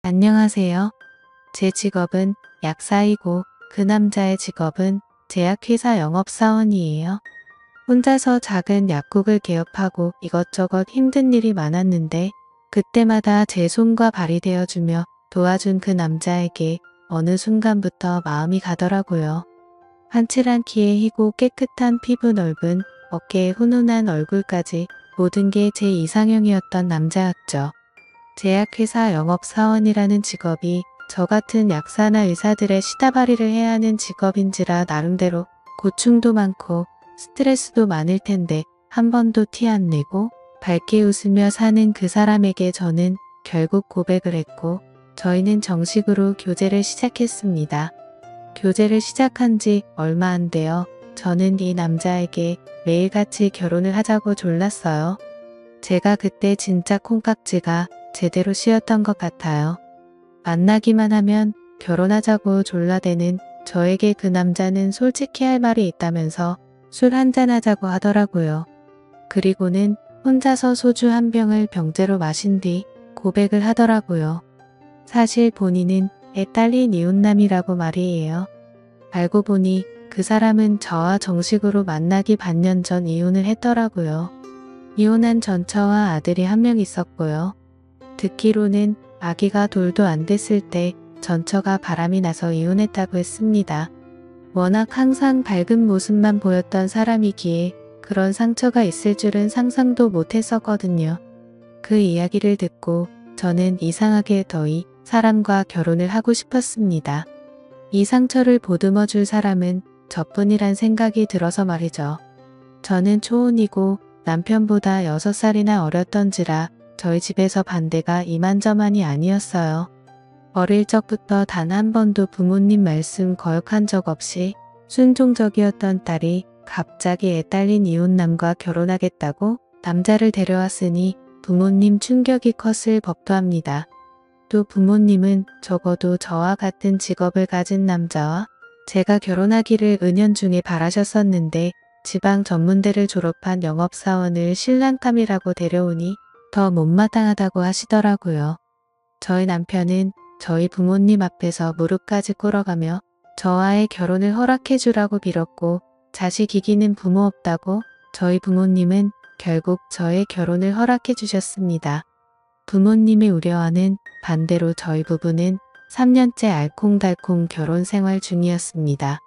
안녕하세요. 제 직업은 약사이고 그 남자의 직업은 제약회사 영업사원이에요. 혼자서 작은 약국을 개업하고 이것저것 힘든 일이 많았는데 그때마다 제 손과 발이 되어주며 도와준 그 남자에게 어느 순간부터 마음이 가더라고요. 한칠한 키에 희고 깨끗한 피부 넓은 어깨에 훈훈한 얼굴까지 모든 게 제 이상형이었던 남자였죠. 제약회사 영업사원이라는 직업이 저 같은 약사나 의사들의 시다바리를 해야 하는 직업인지라 나름대로 고충도 많고 스트레스도 많을 텐데 한 번도 티 안 내고 밝게 웃으며 사는 그 사람에게 저는 결국 고백을 했고 저희는 정식으로 교제를 시작했습니다. 교제를 시작한 지 얼마 안 되어 저는 이 남자에게 매일같이 결혼을 하자고 졸랐어요. 제가 그때 진짜 콩깍지가 제대로 씌었던 것 같아요. 만나기만 하면 결혼하자고 졸라대는 저에게 그 남자는 솔직히 할 말이 있다면서 술 한잔 하자고 하더라고요. 그리고는 혼자서 소주 한 병을 병째로 마신 뒤 고백을 하더라고요. 사실 본인은 애 딸린 이웃남이라고 말이에요. 알고 보니 그 사람은 저와 정식으로 만나기 반년 전 이혼을 했더라고요. 이혼한 전처와 아들이 한 명 있었고요. 듣기로는 아기가 돌도 안 됐을 때 전처가 바람이 나서 이혼했다고 했습니다. 워낙 항상 밝은 모습만 보였던 사람이기에 그런 상처가 있을 줄은 상상도 못했었거든요. 그 이야기를 듣고 저는 이상하게 더이 사람과 결혼을 하고 싶었습니다. 이 상처를 보듬어 줄 사람은 저뿐이란 생각이 들어서 말이죠. 저는 초혼이고 남편보다 6살이나 어렸던지라 저희 집에서 반대가 이만저만이 아니었어요. 어릴 적부터 단 한 번도 부모님 말씀 거역한 적 없이 순종적이었던 딸이 갑자기 애 딸린 이웃남과 결혼하겠다고 남자를 데려왔으니 부모님 충격이 컸을 법도 합니다. 또 부모님은 적어도 저와 같은 직업을 가진 남자와 제가 결혼하기를 은연중에 바라셨었는데 지방 전문대를 졸업한 영업사원을 신랑감이라고 데려오니 더 못마땅하다고 하시더라고요. 저희 남편은 저희 부모님 앞에서 무릎까지 꿇어가며 저와의 결혼을 허락해주라고 빌었고 자식 이기는 부모 없다고 저희 부모님은 결국 저의 결혼을 허락해 주셨습니다. 부모님의 우려와는 반대로 저희 부부는 3년째 알콩달콩 결혼 생활 중이었습니다.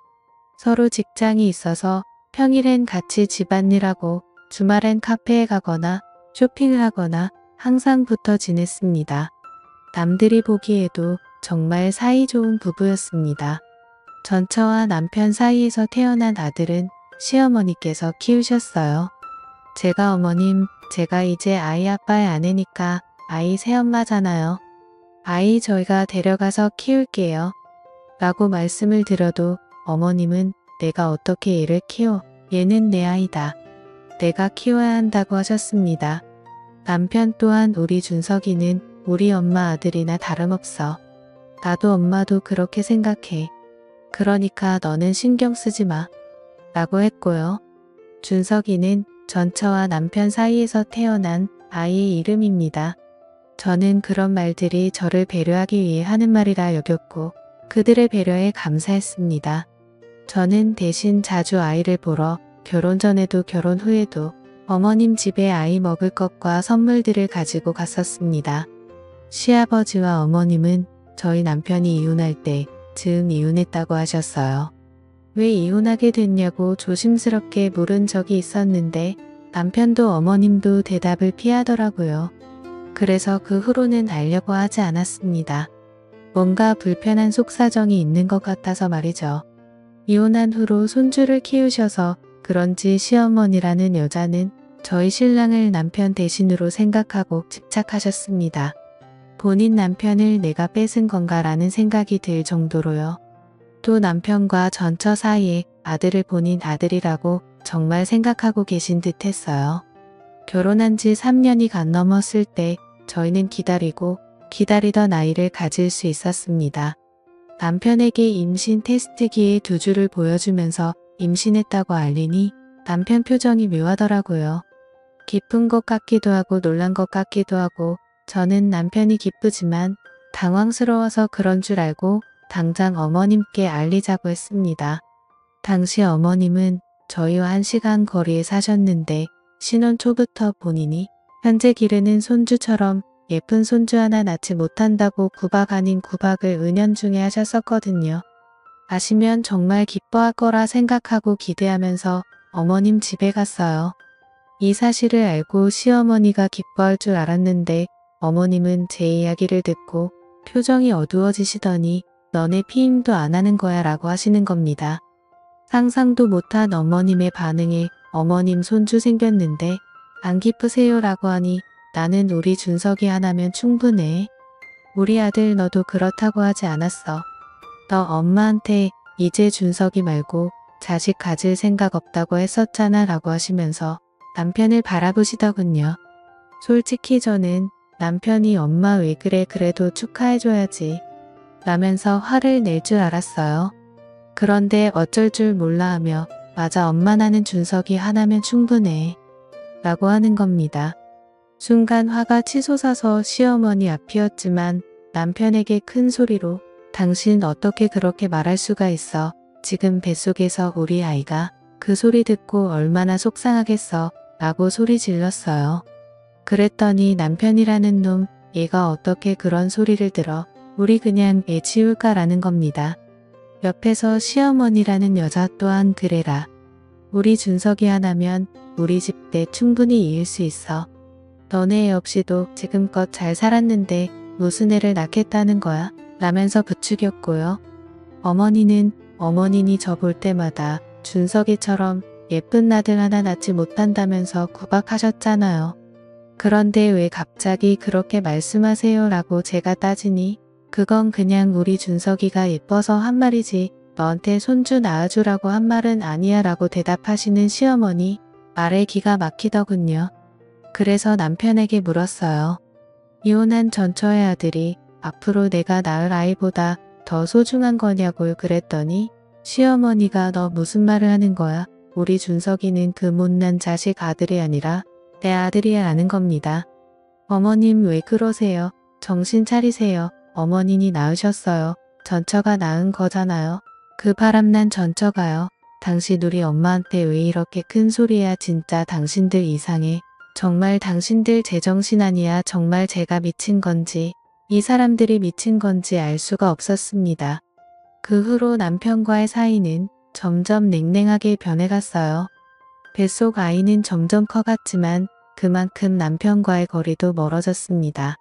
서로 직장이 있어서 평일엔 같이 집안일하고 주말엔 카페에 가거나 쇼핑을 하거나 항상 붙어 지냈습니다. 남들이 보기에도 정말 사이 좋은 부부였습니다. 전처와 남편 사이에서 태어난 아들은 시어머니께서 키우셨어요. 제가 어머님, 제가 이제 아이 아빠의 아내니까 아이 새엄마잖아요. 아이 저희가 데려가서 키울게요. 라고 말씀을 드려도 어머님은 내가 어떻게 얘를 키워? 얘는 내 아이다. 내가 키워야 한다고 하셨습니다. 남편 또한 우리 준석이는 우리 엄마 아들이나 다름없어. 나도 엄마도 그렇게 생각해. 그러니까 너는 신경 쓰지 마. 라고 했고요. 준석이는 전처와 남편 사이에서 태어난 아이의 이름입니다. 저는 그런 말들이 저를 배려하기 위해 하는 말이라 여겼고 그들의 배려에 감사했습니다. 저는 대신 자주 아이를 보러 결혼 전에도 결혼 후에도 어머님 집에 아이 먹을 것과 선물들을 가지고 갔었습니다. 시아버지와 어머님은 저희 남편이 이혼할 때 즈음 이혼했다고 하셨어요. 왜 이혼하게 됐냐고 조심스럽게 물은 적이 있었는데 남편도 어머님도 대답을 피하더라고요. 그래서 그 후로는 알려고 하지 않았습니다. 뭔가 불편한 속사정이 있는 것 같아서 말이죠. 이혼한 후로 손주를 키우셔서 그런지 시어머니라는 여자는 저희 신랑을 남편 대신으로 생각하고 집착하셨습니다. 본인 남편을 내가 뺏은 건가라는 생각이 들 정도로요. 또 남편과 전처 사이에 아들을 본인 아들이라고 정말 생각하고 계신 듯 했어요. 결혼한 지 3년이 간 넘었을 때 저희는 기다리고 기다리던 아이를 가질 수 있었습니다. 남편에게 임신 테스트기의 2줄을 보여주면서 임신했다고 알리니 남편 표정이 묘하더라고요. 기쁜 것 같기도 하고 놀란 것 같기도 하고 저는 남편이 기쁘지만 당황스러워서 그런 줄 알고 당장 어머님께 알리자고 했습니다. 당시 어머님은 저희와 1시간 거리에 사셨는데 신혼 초부터 본인이 현재 기르는 손주처럼 예쁜 손주 하나 낳지 못한다고 구박 아닌 구박을 은연중에 하셨었거든요. 아시면 정말 기뻐할 거라 생각하고 기대하면서 어머님 집에 갔어요. 이 사실을 알고 시어머니가 기뻐할 줄 알았는데 어머님은 제 이야기를 듣고 표정이 어두워지시더니 너네 피임도 안 하는 거야 라고 하시는 겁니다. 상상도 못한 어머님의 반응에 어머님 손주 생겼는데 안 기쁘세요 라고 하니 나는 우리 준석이 하나면 충분해. 우리 아들 너도 그렇다고 하지 않았어. 너 엄마한테 이제 준석이 말고 자식 가질 생각 없다고 했었잖아 라고 하시면서 남편을 바라보시더군요. 솔직히 저는 남편이 엄마 왜 그래 그래도 축하해줘야지 라면서 화를 낼 줄 알았어요. 그런데 어쩔 줄 몰라 하며 맞아 엄마 나는 준석이 하나면 충분해 라고 하는 겁니다. 순간 화가 치솟아서 시어머니 앞이었지만 남편에게 큰 소리로 당신 어떻게 그렇게 말할 수가 있어. 지금 뱃속에서 우리 아이가 그 소리 듣고 얼마나 속상하겠어 라고 소리 질렀어요. 그랬더니 남편이라는 놈 얘가 어떻게 그런 소리를 들어 우리 그냥 애 치울까라는 겁니다. 옆에서 시어머니라는 여자 또한 그래라. 우리 준석이 하나면 우리 집 내 충분히 이을 수 있어. 너네 애 없이도 지금껏 잘 살았는데 무슨 애를 낳겠다는 거야? 라면서 부추겼고요. 어머니니 저 볼 때마다 준석이처럼 예쁜 아들 하나 낳지 못한다면서 구박하셨잖아요. 그런데 왜 갑자기 그렇게 말씀하세요 라고 제가 따지니 그건 그냥 우리 준석이가 예뻐서 한 말이지 너한테 손주 낳아주라고 한 말은 아니야 라고 대답하시는 시어머니 말에 기가 막히더군요. 그래서 남편에게 물었어요. 이혼한 전처의 아들이 앞으로 내가 낳을 아이보다 더 소중한 거냐고 그랬더니 시어머니가 너 무슨 말을 하는 거야? 우리 준석이는 그 못난 자식 아들이 아니라 내 아들이야 라는 겁니다. 어머님 왜 그러세요? 정신 차리세요. 어머님이 낳으셨어요. 전처가 낳은 거잖아요. 그 바람난 전처가요. 당신 우리 엄마한테 왜 이렇게 큰 소리야. 진짜 당신들 이상해. 정말 당신들 제정신 아니야. 정말 제가 미친 건지 이 사람들이 미친 건지 알 수가 없었습니다. 그 후로 남편과의 사이는 점점 냉랭하게 변해갔어요. 뱃속 아이는 점점 커갔지만 그만큼 남편과의 거리도 멀어졌습니다.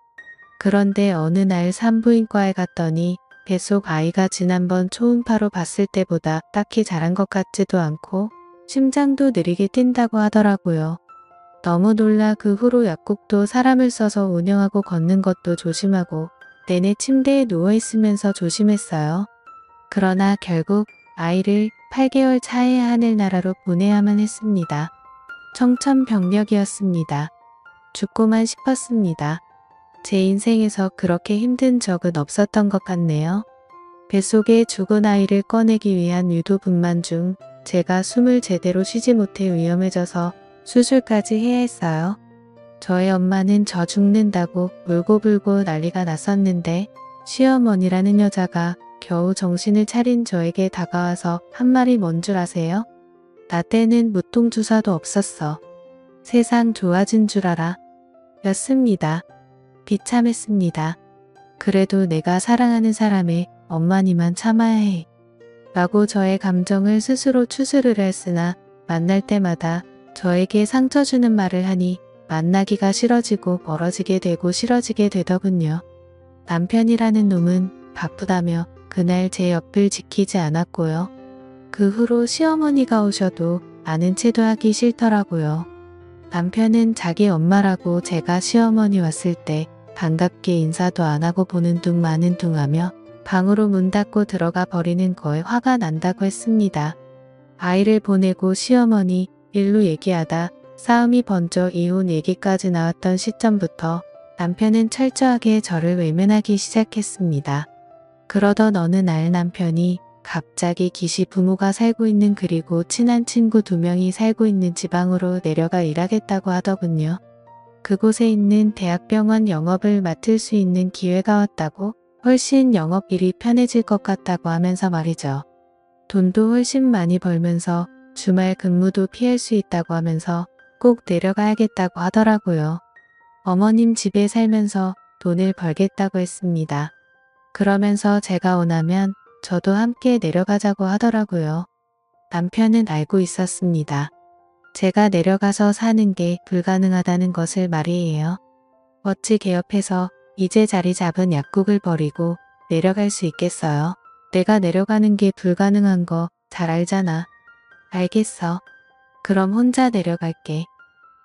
그런데 어느 날 산부인과에 갔더니 뱃속 아이가 지난번 초음파로 봤을 때보다 딱히 자란 것 같지도 않고 심장도 느리게 뛴다고 하더라고요. 너무 놀라 그 후로 약국도 사람을 써서 운영하고 걷는 것도 조심하고 내내 침대에 누워있으면서 조심했어요. 그러나 결국 아이를 8개월 차에 하늘나라로 보내야만 했습니다. 청천벽력이었습니다. 죽고만 싶었습니다. 제 인생에서 그렇게 힘든 적은 없었던 것 같네요. 뱃속에 죽은 아이를 꺼내기 위한 유도분만 중 제가 숨을 제대로 쉬지 못해 위험해져서 수술까지 해야 했어요. 저의 엄마는 저 죽는다고 울고불고 난리가 났었는데 시어머니라는 여자가 겨우 정신을 차린 저에게 다가와서 한 말이 뭔 줄 아세요? 나 때는 무통주사도 없었어. 세상 좋아진 줄 알아. 였습니다. 비참했습니다. 그래도 내가 사랑하는 사람의 엄마니만 참아야 해. 라고 저의 감정을 스스로 추스르려 했으나 만날 때마다 저에게 상처 주는 말을 하니 만나기가 싫어지고 멀어지게 되고 싫어지게 되더군요. 남편이라는 놈은 바쁘다며 그날 제 옆을 지키지 않았고요. 그 후로 시어머니가 오셔도 아는 체도 하기 싫더라고요. 남편은 자기 엄마라고 제가 시어머니 왔을 때 반갑게 인사도 안 하고 보는 둥 마는 둥 하며 방으로 문 닫고 들어가 버리는 거에 화가 난다고 했습니다. 아이를 보내고 시어머니 일로 얘기하다 싸움이 번져 이혼 얘기까지 나왔던 시점부터 남편은 철저하게 저를 외면하기 시작했습니다. 그러던 어느 날 남편이 갑자기 기시 부모가 살고 있는 그리고 친한 친구 2명이 살고 있는 지방으로 내려가 일하겠다고 하더군요. 그곳에 있는 대학병원 영업을 맡을 수 있는 기회가 왔다고 훨씬 영업일이 편해질 것 같다고 하면서 말이죠. 돈도 훨씬 많이 벌면서 주말 근무도 피할 수 있다고 하면서 꼭 내려가야겠다고 하더라고요. 어머님 집에 살면서 돈을 벌겠다고 했습니다. 그러면서 제가 원하면 저도 함께 내려가자고 하더라고요. 남편은 알고 있었습니다. 제가 내려가서 사는 게 불가능하다는 것을 말이에요. 어찌 개업해서 이제 자리 잡은 약국을 버리고 내려갈 수 있겠어요? 내가 내려가는 게 불가능한 거 잘 알잖아. 알겠어. 그럼 혼자 내려갈게.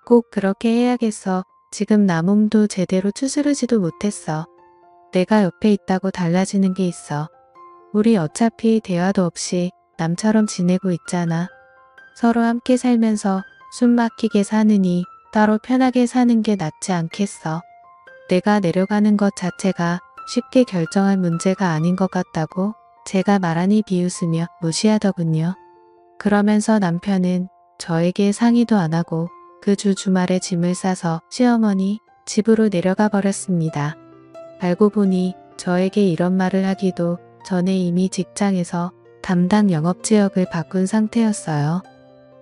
꼭 그렇게 해야겠어. 지금 나 몸도 제대로 추스르지도 못했어. 내가 옆에 있다고 달라지는 게 있어. 우리 어차피 대화도 없이 남처럼 지내고 있잖아. 서로 함께 살면서 숨 막히게 사느니 따로 편하게 사는 게 낫지 않겠어. 내가 내려가는 것 자체가 쉽게 결정할 문제가 아닌 것 같다고 제가 말하니 비웃으며 무시하더군요. 그러면서 남편은 저에게 상의도 안 하고 그 주말에 짐을 싸서 시어머니 집으로 내려가 버렸습니다. 알고 보니 저에게 이런 말을 하기도 전에 이미 직장에서 담당 영업 지역을 바꾼 상태였어요.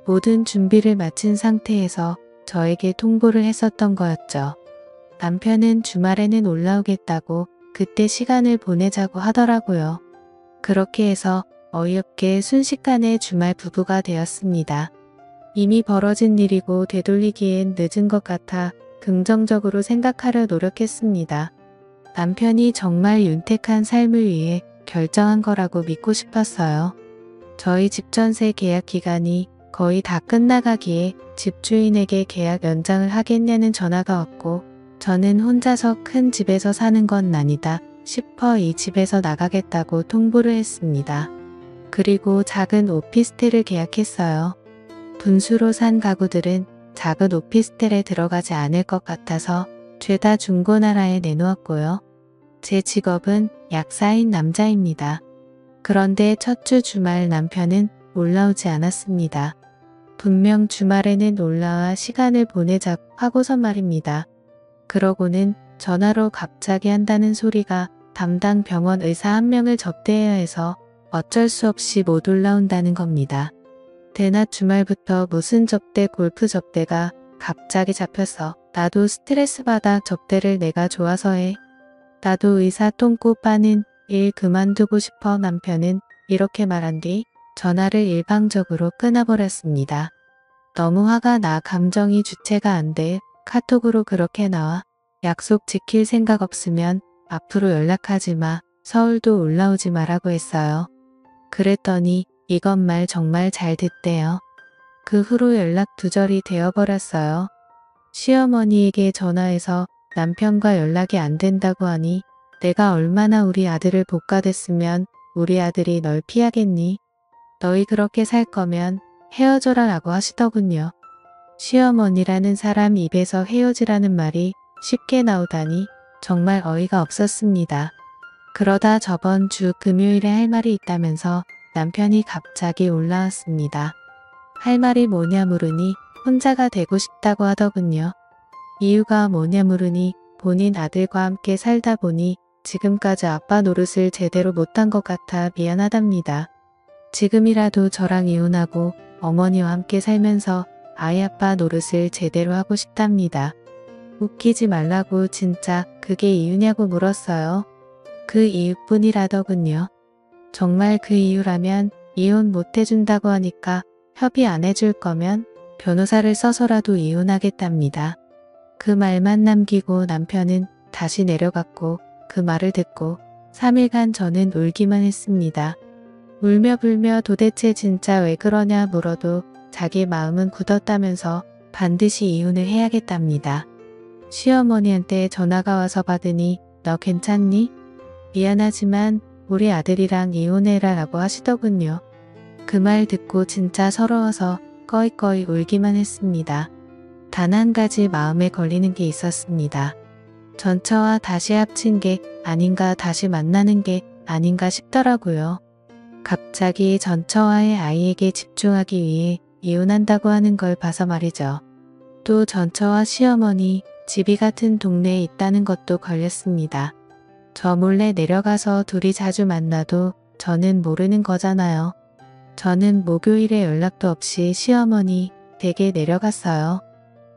모든 준비를 마친 상태에서 저에게 통보를 했었던 거였죠. 남편은 주말에는 올라오겠다고 그때 시간을 보내자고 하더라고요. 그렇게 해서 어이없게 순식간에 주말 부부가 되었습니다. 이미 벌어진 일이고 되돌리기엔 늦은 것 같아 긍정적으로 생각하려 노력했습니다. 남편이 정말 윤택한 삶을 위해 결정한 거라고 믿고 싶었어요. 저희 집 전세 계약 기간이 거의 다 끝나가기에 집주인에게 계약 연장을 하겠냐는 전화가 왔고 저는 혼자서 큰 집에서 사는 건 아니다 싶어 이 집에서 나가겠다고 통보를 했습니다. 그리고 작은 오피스텔을 계약했어요. 분수로 산 가구들은 작은 오피스텔에 들어가지 않을 것 같아서 죄다 중고나라에 내놓았고요. 제 직업은 약사인 남자입니다. 그런데 첫 주 주말 남편은 올라오지 않았습니다. 분명 주말에는 올라와 시간을 보내자고 하고서 말입니다. 그러고는 전화로 갑자기 한다는 소리가 담당 병원 의사 한 명을 접대해야 해서 어쩔 수 없이 못 올라온다는 겁니다. 대낮 주말부터 무슨 접대 골프 접대가 갑자기 잡혀서 나도 스트레스 받아 접대를 내가 좋아서 해. 나도 의사 똥꼬 빠는 일 그만두고 싶어 남편은 이렇게 말한 뒤 전화를 일방적으로 끊어버렸습니다. 너무 화가 나 감정이 주체가 안 돼. 카톡으로 그렇게 나와. 약속 지킬 생각 없으면 앞으로 연락하지 마. 서울도 올라오지 마라고 했어요. 그랬더니 이것 말 정말 잘 듣대요. 그 후로 연락 두절이 되어버렸어요. 시어머니에게 전화해서 남편과 연락이 안 된다고 하니 내가 얼마나 우리 아들을 볶아댔으면 우리 아들이 널 피하겠니? 너희 그렇게 살 거면 헤어져라 라고 하시더군요. 시어머니라는 사람 입에서 헤어지라는 말이 쉽게 나오다니 정말 어이가 없었습니다. 그러다 저번 주 금요일에 할 말이 있다면서 남편이 갑자기 올라왔습니다. 할 말이 뭐냐 물으니 혼자가 되고 싶다고 하더군요. 이유가 뭐냐 물으니 본인 아들과 함께 살다 보니 지금까지 아빠 노릇을 제대로 못한 것 같아 미안하답니다. 지금이라도 저랑 이혼하고 어머니와 함께 살면서 아이 아빠 노릇을 제대로 하고 싶답니다. 웃기지 말라고 진짜 그게 이유냐고 물었어요. 그 이유뿐이라더군요. 정말 그 이유라면 이혼 못 해준다고 하니까 협의 안 해줄 거면 변호사를 써서라도 이혼하겠답니다. 그 말만 남기고 남편은 다시 내려갔고 그 말을 듣고 3일간 저는 울기만 했습니다. 울며 불며 도대체 진짜 왜 그러냐 물어도 자기 마음은 굳었다면서 반드시 이혼을 해야겠답니다. 시어머니한테 전화가 와서 받으니 너 괜찮니? 미안하지만 우리 아들이랑 이혼해라 라고 하시더군요. 그 말 듣고 진짜 서러워서 꺼이꺼이 울기만 했습니다. 단 한 가지 마음에 걸리는 게 있었습니다. 전처와 다시 합친 게 아닌가 다시 만나는 게 아닌가 싶더라고요. 갑자기 전처와의 아이에게 집중하기 위해 이혼한다고 하는 걸 봐서 말이죠. 또 전처와 시어머니 집이 같은 동네에 있다는 것도 걸렸습니다. 저 몰래 내려가서 둘이 자주 만나도 저는 모르는 거잖아요. 저는 목요일에 연락도 없이 시어머니 댁에 내려갔어요.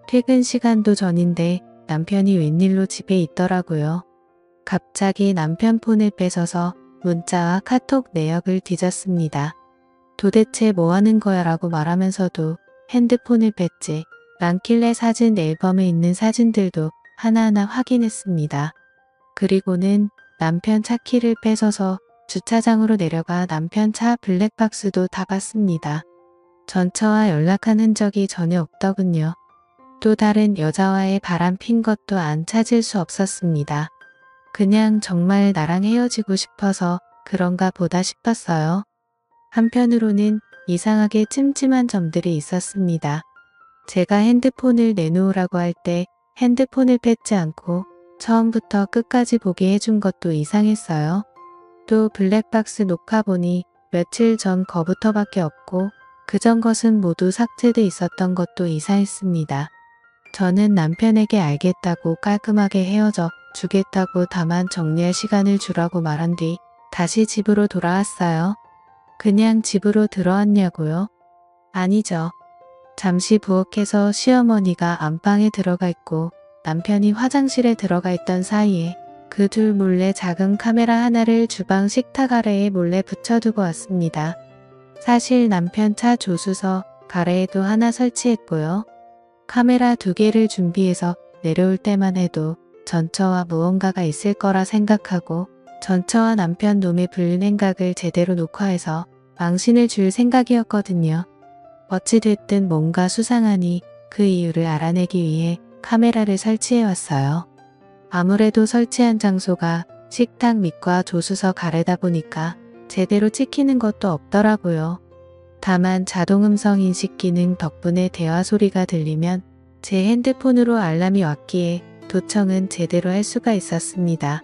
퇴근 시간도 전인데 남편이 웬일로 집에 있더라고요. 갑자기 남편 폰을 뺏어서 문자와 카톡 내역을 뒤졌습니다. 도대체 뭐 하는 거야 라고 말하면서도 핸드폰을 뺐지. 많길래 사진 앨범에 있는 사진들도 하나하나 확인했습니다. 그리고는 남편 차 키를 뺏어서 주차장으로 내려가 남편 차 블랙박스도 다 봤습니다. 전처와 연락한 흔적이 전혀 없더군요. 또 다른 여자와의 바람 핀 것도 안 찾을 수 없었습니다. 그냥 정말 나랑 헤어지고 싶어서 그런가 보다 싶었어요. 한편으로는 이상하게 찜찜한 점들이 있었습니다. 제가 핸드폰을 내놓으라고 할 때 핸드폰을 뺏지 않고 처음부터 끝까지 보게 해준 것도 이상했어요. 또 블랙박스 녹화 보니 며칠 전 거부터밖에 없고 그전 것은 모두 삭제돼 있었던 것도 이상했습니다. 저는 남편에게 알겠다고 깔끔하게 헤어져 주겠다고 다만 정리할 시간을 주라고 말한 뒤 다시 집으로 돌아왔어요. 그냥 집으로 들어왔냐고요? 아니죠. 잠시 부엌에서 시어머니가 안방에 들어가 있고 남편이 화장실에 들어가 있던 사이에 그 둘 몰래 작은 카메라 하나를 주방 식탁 아래에 몰래 붙여두고 왔습니다. 사실 남편 차 조수석 가래에도 하나 설치했고요. 카메라 2개를 준비해서 내려올 때만 해도 전처와 무언가가 있을 거라 생각하고 전처와 남편 놈의 불행각을 제대로 녹화해서 망신을 줄 생각이었거든요. 어찌됐든 뭔가 수상하니 그 이유를 알아내기 위해 카메라를 설치해왔어요. 아무래도 설치한 장소가 식탁 밑과 조수석 아래다 보니까 제대로 찍히는 것도 없더라고요. 다만 자동음성 인식 기능 덕분에 대화 소리가 들리면 제 핸드폰으로 알람이 왔기에 도청은 제대로 할 수가 있었습니다.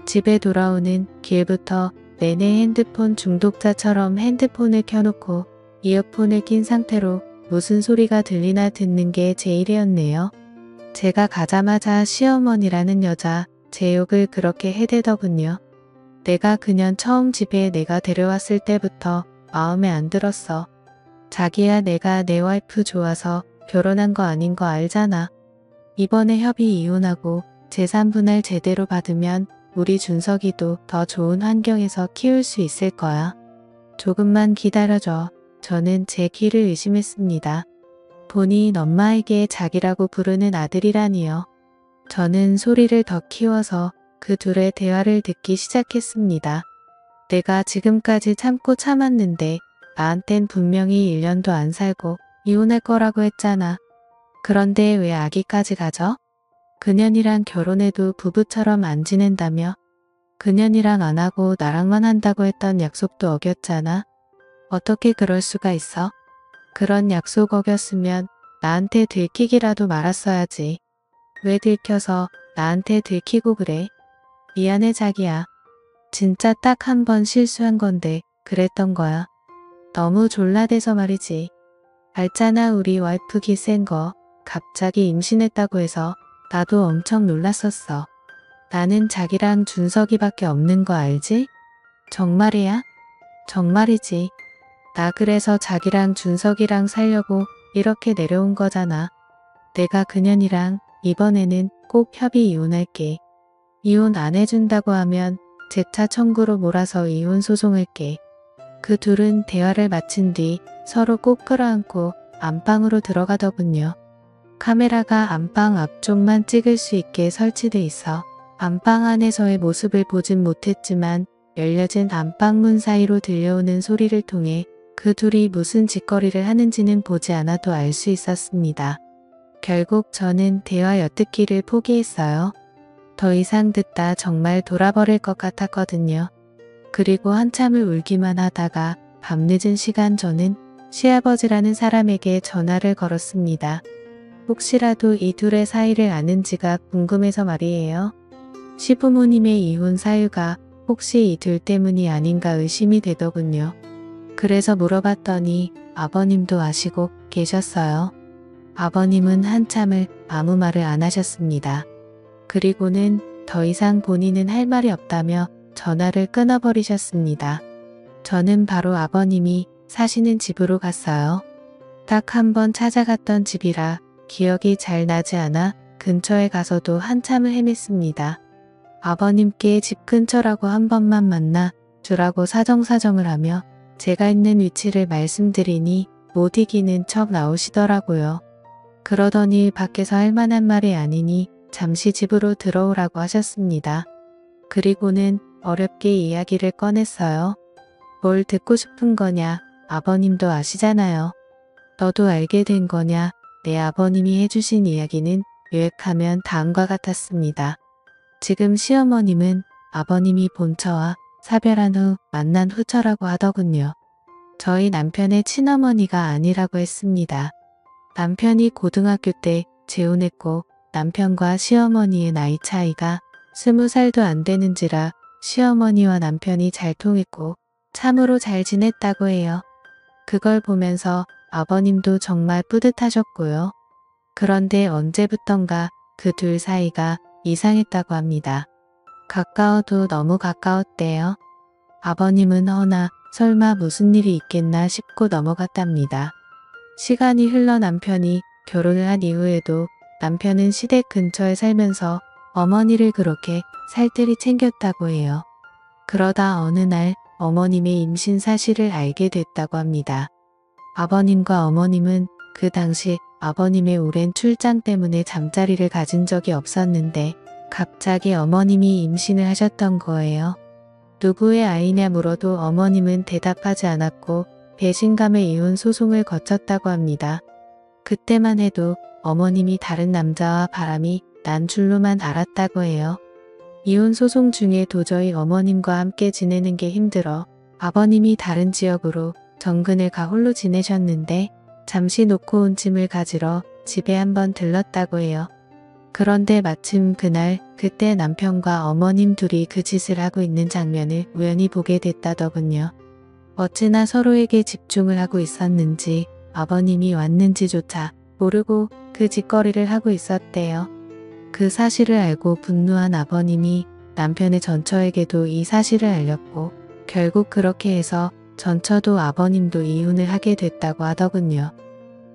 집에 돌아오는 길부터 내내 핸드폰 중독자처럼 핸드폰을 켜놓고 이어폰을 낀 상태로 무슨 소리가 들리나 듣는 게 제 일이었네요. 제가 가자마자 시어머니라는 여자 제 욕을 그렇게 해대더군요. 내가 그년 처음 집에 내가 데려왔을 때부터 마음에 안 들었어. 자기야 내가 내 와이프 좋아서 결혼한 거 아닌 거 알잖아. 이번에 협의 이혼하고 재산 분할 제대로 받으면 우리 준석이도 더 좋은 환경에서 키울 수 있을 거야. 조금만 기다려줘. 저는 제 귀를 의심했습니다. 본인 엄마에게 자기라고 부르는 아들이라니요. 저는 소리를 더 키워서 그 둘의 대화를 듣기 시작했습니다. 내가 지금까지 참고 참았는데 나한텐 분명히 1년도 안 살고 이혼할 거라고 했잖아. 그런데 왜 아기까지 가져? 그년이랑 결혼해도 부부처럼 안 지낸다며? 그년이랑 안 하고 나랑만 한다고 했던 약속도 어겼잖아. 어떻게 그럴 수가 있어? 그런 약속 어겼으면 나한테 들키기라도 말았어야지. 왜 들켜서 나한테 들키고 그래? 미안해 자기야. 진짜 딱 한 번 실수한 건데 그랬던 거야. 너무 졸라대서 말이지. 알잖아 우리 와이프 기 센 거. 갑자기 임신했다고 해서 나도 엄청 놀랐었어. 나는 자기랑 준석이밖에 없는 거 알지? 정말이야? 정말이지. 나 그래서 자기랑 준석이랑 살려고 이렇게 내려온 거잖아. 내가 그년이랑 이번에는 꼭 협의 이혼할게. 이혼 안 해준다고 하면 재차 청구로 몰아서 이혼 소송할게. 그 둘은 대화를 마친 뒤 서로 꼭 끌어안고 안방으로 들어가더군요. 카메라가 안방 앞쪽만 찍을 수 있게 설치돼 있어 안방 안에서의 모습을 보진 못했지만 열려진 안방문 사이로 들려오는 소리를 통해 그 둘이 무슨 짓거리를 하는지는 보지 않아도 알 수 있었습니다. 결국 저는 대화 엿듣기를 포기했어요. 더 이상 듣다 정말 돌아버릴 것 같았거든요. 그리고 한참을 울기만 하다가 밤늦은 시간 저는 시아버지라는 사람에게 전화를 걸었습니다. 혹시라도 이 둘의 사이를 아는지가 궁금해서 말이에요. 시부모님의 이혼 사유가 혹시 이 둘 때문이 아닌가 의심이 되더군요. 그래서 물어봤더니 아버님도 아시고 계셨어요. 아버님은 한참을 아무 말을 안 하셨습니다. 그리고는 더 이상 본인은 할 말이 없다며 전화를 끊어버리셨습니다. 저는 바로 아버님이 사시는 집으로 갔어요. 딱 한 번 찾아갔던 집이라 기억이 잘 나지 않아 근처에 가서도 한참을 헤맸습니다. 아버님께 집 근처라고 한 번만 만나 주라고 사정사정을 하며 제가 있는 위치를 말씀드리니 못 이기는 척 나오시더라고요. 그러더니 밖에서 할 만한 말이 아니니 잠시 집으로 들어오라고 하셨습니다. 그리고는 어렵게 이야기를 꺼냈어요. 뭘 듣고 싶은 거냐? 아버님도 아시잖아요. 너도 알게 된 거냐? 내 아버님이 해주신 이야기는 요약하면 다음과 같았습니다. 지금 시어머님은 아버님이 본처와 사별한 후 만난 후처라고 하더군요. 저희 남편의 친어머니가 아니라고 했습니다. 남편이 고등학교 때 재혼했고 남편과 시어머니의 나이 차이가 20살도 안 되는지라 시어머니와 남편이 잘 통했고 참으로 잘 지냈다고 해요. 그걸 보면서 아버님도 정말 뿌듯하셨고요. 그런데 언제부턴가 그 둘 사이가 이상했다고 합니다. 가까워도 너무 가까웠대요. 아버님은 허나 설마 무슨 일이 있겠나 싶고 넘어갔답니다. 시간이 흘러 남편이 결혼을 한 이후에도 남편은 시댁 근처에 살면서 어머니를 그렇게 살뜰히 챙겼다고 해요. 그러다 어느 날 어머님의 임신 사실을 알게 됐다고 합니다. 아버님과 어머님은 그 당시 아버님의 오랜 출장 때문에 잠자리를 가진 적이 없었는데 갑자기 어머님이 임신을 하셨던 거예요. 누구의 아이냐 물어도 어머님은 대답하지 않았고 배신감에 이혼 소송을 거쳤다고 합니다. 그때만 해도 어머님이 다른 남자와 바람이 난 줄로만 알았다고 해요. 이혼 소송 중에 도저히 어머님과 함께 지내는 게 힘들어 아버님이 다른 지역으로 정근을 가 홀로 지내셨는데 잠시 놓고 온 짐을 가지러 집에 한번 들렀다고 해요. 그런데 마침 그날 그때 남편과 어머님 둘이 그 짓을 하고 있는 장면을 우연히 보게 됐다더군요. 어찌나 서로에게 집중을 하고 있었는지 아버님이 왔는지조차 모르고 그 짓거리를 하고 있었대요. 그 사실을 알고 분노한 아버님이 남편의 전처에게도 이 사실을 알렸고 결국 그렇게 해서 전처도 아버님도 이혼을 하게 됐다고 하더군요.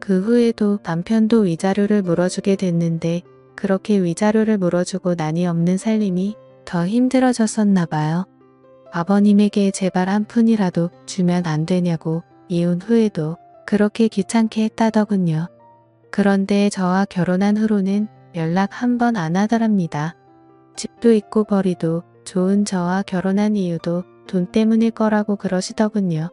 그 후에도 남편도 위자료를 물어주게 됐는데 그렇게 위자료를 물어주고 난이 없는 살림이 더 힘들어졌었나 봐요. 아버님에게 제발 한 푼이라도 주면 안 되냐고 이혼 후에도 그렇게 귀찮게 했다더군요. 그런데 저와 결혼한 후로는 연락 한 번 안 하더랍니다. 집도 있고 벌이도 좋은 저와 결혼한 이유도 돈 때문일 거라고 그러시더군요.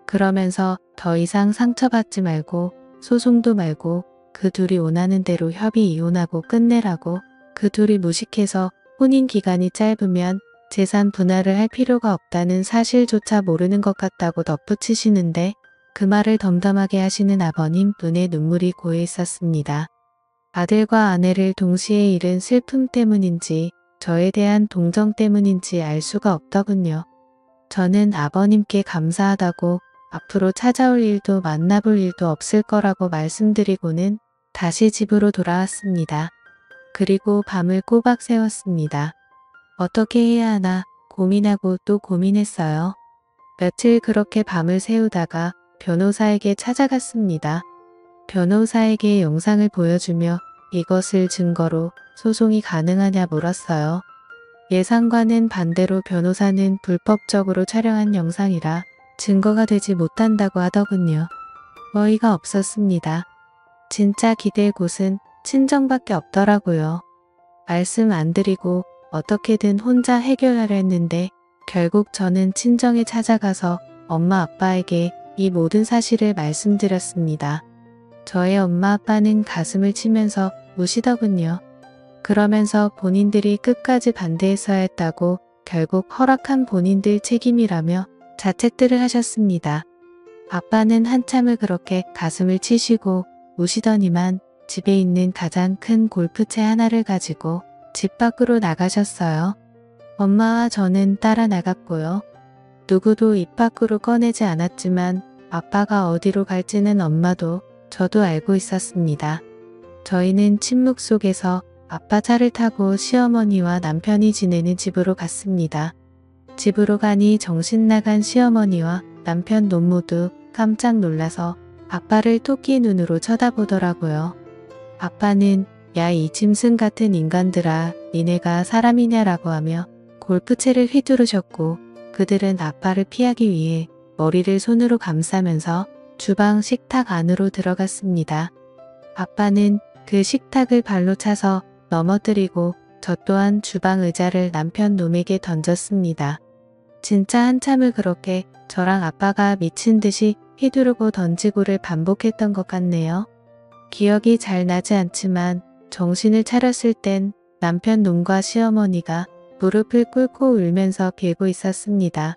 그러면서 더 이상 상처받지 말고 소송도 말고 그 둘이 원하는 대로 협의 이혼하고 끝내라고 그 둘이 무식해서 혼인 기간이 짧으면 재산 분할을 할 필요가 없다는 사실조차 모르는 것 같다고 덧붙이시는데 그 말을 덤덤하게 하시는 아버님 눈에 눈물이 고여 있었습니다. 아들과 아내를 동시에 잃은 슬픔 때문인지 저에 대한 동정 때문인지 알 수가 없더군요. 저는 아버님께 감사하다고 앞으로 찾아올 일도 만나볼 일도 없을 거라고 말씀드리고는 다시 집으로 돌아왔습니다. 그리고 밤을 꼬박 새웠습니다. 어떻게 해야 하나 고민하고 또 고민했어요. 며칠 그렇게 밤을 새우다가 변호사에게 찾아갔습니다. 변호사에게 영상을 보여주며 이것을 증거로 소송이 가능하냐 물었어요. 예상과는 반대로 변호사는 불법적으로 촬영한 영상이라 증거가 되지 못한다고 하더군요. 어이가 없었습니다. 진짜 기댈 곳은 친정밖에 없더라고요. 말씀 안 드리고 어떻게든 혼자 해결하려 했는데 결국 저는 친정에 찾아가서 엄마 아빠에게 이 모든 사실을 말씀드렸습니다. 저의 엄마 아빠는 가슴을 치면서 우시더군요. 그러면서 본인들이 끝까지 반대했어야 했다고 결국 허락한 본인들 책임이라며 자책들을 하셨습니다. 아빠는 한참을 그렇게 가슴을 치시고 우시더니만 집에 있는 가장 큰 골프채 하나를 가지고 집 밖으로 나가셨어요. 엄마와 저는 따라 나갔고요. 누구도 입 밖으로 꺼내지 않았지만 아빠가 어디로 갈지는 엄마도 저도 알고 있었습니다. 저희는 침묵 속에서 아빠 차를 타고 시어머니와 남편이 지내는 집으로 갔습니다. 집으로 가니 정신 나간 시어머니와 남편 놈 모두 깜짝 놀라서 아빠를 토끼 눈으로 쳐다보더라고요. 아빠는 야 이 짐승 같은 인간들아 니네가 사람이냐라고 하며 골프채를 휘두르셨고 그들은 아빠를 피하기 위해 머리를 손으로 감싸면서 주방 식탁 안으로 들어갔습니다. 아빠는 그 식탁을 발로 차서 넘어뜨리고 저 또한 주방 의자를 남편 놈에게 던졌습니다. 진짜 한참을 그렇게 저랑 아빠가 미친 듯이 휘두르고 던지고를 반복했던 것 같네요. 기억이 잘 나지 않지만 정신을 차렸을 땐 남편 놈과 시어머니가 무릎을 꿇고 울면서 빌고 있었습니다.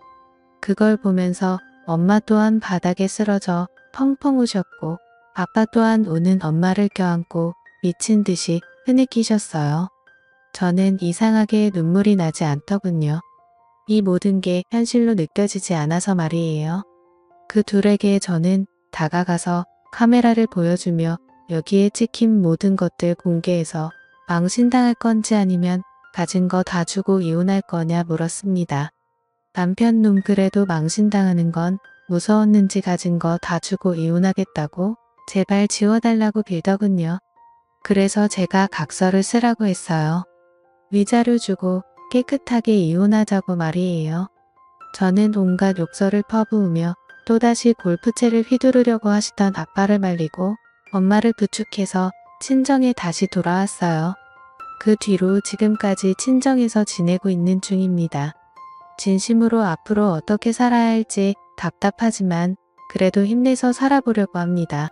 그걸 보면서 엄마 또한 바닥에 쓰러져 펑펑 우셨고 아빠 또한 우는 엄마를 껴안고 미친 듯이 흐느끼셨어요. 저는 이상하게 눈물이 나지 않더군요. 이 모든 게 현실로 느껴지지 않아서 말이에요. 그 둘에게 저는 다가가서 카메라를 보여주며 여기에 찍힌 모든 것들 공개해서 망신당할 건지 아니면 가진 거 다 주고 이혼할 거냐 물었습니다. 남편 놈 그래도 망신당하는 건 무서웠는지 가진 거 다 주고 이혼하겠다고 제발 지워달라고 빌더군요. 그래서 제가 각서를 쓰라고 했어요. 위자료 주고 깨끗하게 이혼하자고 말이에요. 저는 온갖 욕설을 퍼부으며 또다시 골프채를 휘두르려고 하시던 아빠를 말리고 엄마를 부축해서 친정에 다시 돌아왔어요. 그 뒤로 지금까지 친정에서 지내고 있는 중입니다. 진심으로 앞으로 어떻게 살아야 할지 답답하지만 그래도 힘내서 살아보려고 합니다.